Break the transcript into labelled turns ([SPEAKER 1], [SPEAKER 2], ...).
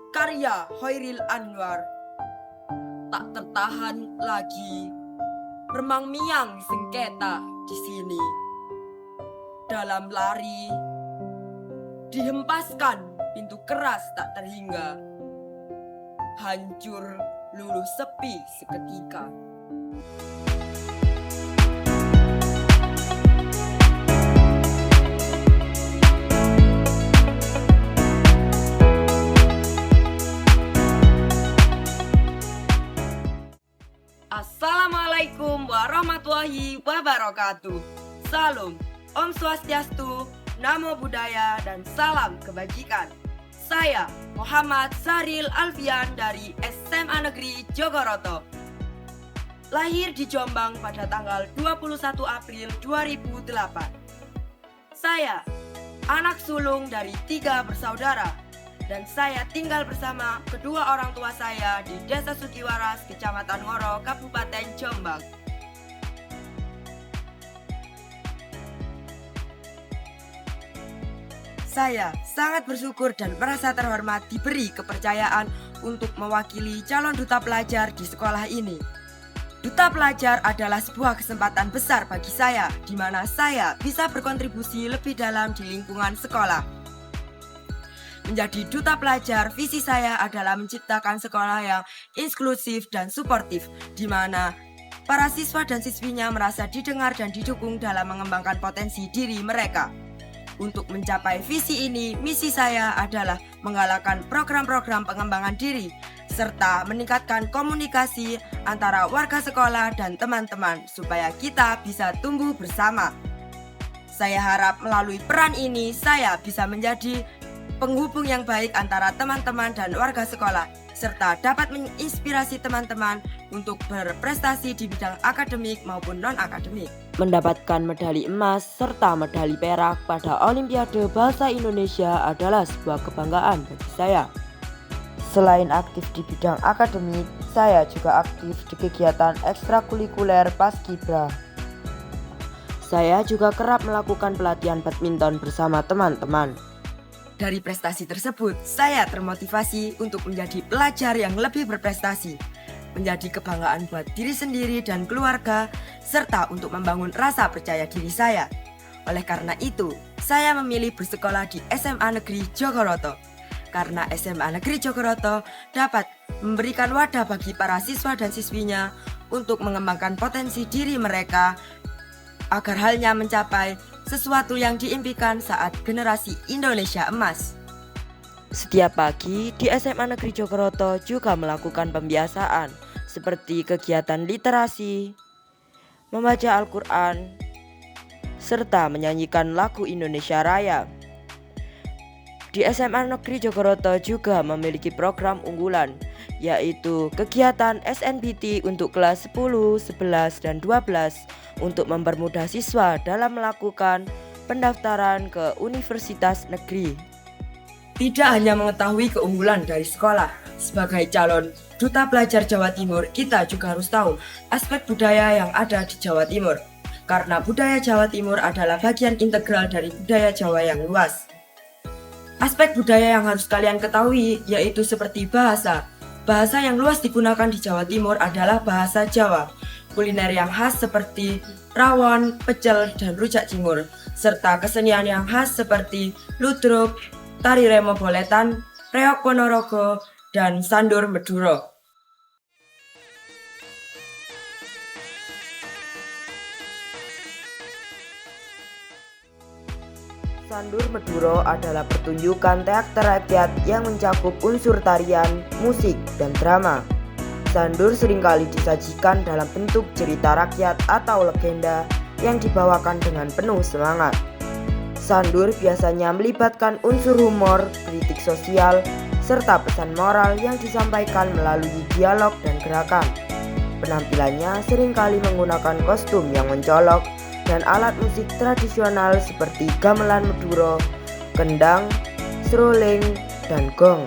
[SPEAKER 1] karya Khairil Anwar. Tak tertahan lagi, remang-miang sengketa di sini. Dalam lari, dihempaskan pintu keras tak terhingga. Hancur, luluh sepi seketika. Assalamualaikum warahmatullahi wabarakatuh. Salam, Om Swastiastu, Namo Buddhaya, dan salam kebajikan. Saya Muhammad Sahril Alfian dari SMA Negeri Jogoroto. Lahir di Jombang pada tanggal 21 April 2008. Saya anak sulung dari 3 bersaudara, dan saya tinggal bersama kedua orang tua saya di Desa Sukiwaras, Kecamatan Ngoro, Kabupaten Jombang. Saya sangat bersyukur dan merasa terhormat diberi kepercayaan untuk mewakili calon duta pelajar di sekolah ini. Duta pelajar adalah sebuah kesempatan besar bagi saya, di mana saya bisa berkontribusi lebih dalam di lingkungan sekolah. Menjadi duta pelajar, visi saya adalah menciptakan sekolah yang inklusif dan suportif, di mana para siswa dan siswinya merasa didengar dan didukung dalam mengembangkan potensi diri mereka. Untuk mencapai visi ini, misi saya adalah menggalakkan program-program pengembangan diri, serta meningkatkan komunikasi antara warga sekolah dan teman-teman, supaya kita bisa tumbuh bersama. Saya harap melalui peran ini, saya bisa menjadi penghubung yang baik antara teman-teman dan warga sekolah, serta dapat menginspirasi teman-teman untuk berprestasi di bidang akademik maupun non-akademik. Mendapatkan medali emas serta medali perak pada Olimpiade Bahasa Indonesia adalah sebuah kebanggaan bagi saya. Selain aktif di bidang akademik, saya juga aktif di kegiatan ekstrakurikuler Paskibra. Saya juga kerap melakukan pelatihan badminton bersama teman-teman. Dari prestasi tersebut, saya termotivasi untuk menjadi pelajar yang lebih berprestasi, menjadi kebanggaan buat diri sendiri dan keluarga, serta untuk membangun rasa percaya diri saya. Oleh karena itu, saya memilih bersekolah di SMA Negeri Jogoroto, karena SMA Negeri Jogoroto dapat memberikan wadah bagi para siswa dan siswinya untuk mengembangkan potensi diri mereka, agar halnya mencapai sesuatu yang diimpikan saat generasi Indonesia emas. Setiap pagi di SMA Negeri Jogoroto juga melakukan pembiasaan seperti kegiatan literasi, membaca Al-Quran, serta menyanyikan lagu Indonesia Raya. Di SMA Negeri Jogoroto juga memiliki program unggulan, yaitu kegiatan SNBT untuk kelas 10, 11, dan 12 untuk mempermudah siswa dalam melakukan pendaftaran ke universitas negeri. Tidak hanya mengetahui keunggulan dari sekolah, sebagai calon duta pelajar Jawa Timur, kita juga harus tahu aspek budaya yang ada di Jawa Timur, karena budaya Jawa Timur adalah bagian integral dari budaya Jawa yang luas. Aspek budaya yang harus kalian ketahui yaitu seperti bahasa. Bahasa yang luas digunakan di Jawa Timur adalah bahasa Jawa. Kuliner yang khas seperti rawon, pecel, dan rujak cingur, serta kesenian yang khas seperti ludruk, tari remo boletan, reok Ponorogo, dan sandur Meduro. Sandur Meduro adalah pertunjukan teater rakyat yang mencakup unsur tarian, musik, dan drama. Sandur seringkali disajikan dalam bentuk cerita rakyat atau legenda yang dibawakan dengan penuh semangat. Sandur biasanya melibatkan unsur humor, kritik sosial, serta pesan moral yang disampaikan melalui dialog dan gerakan. Penampilannya seringkali menggunakan kostum yang mencolok dan alat musik tradisional seperti gamelan Meduro, kendang, seruling, dan gong.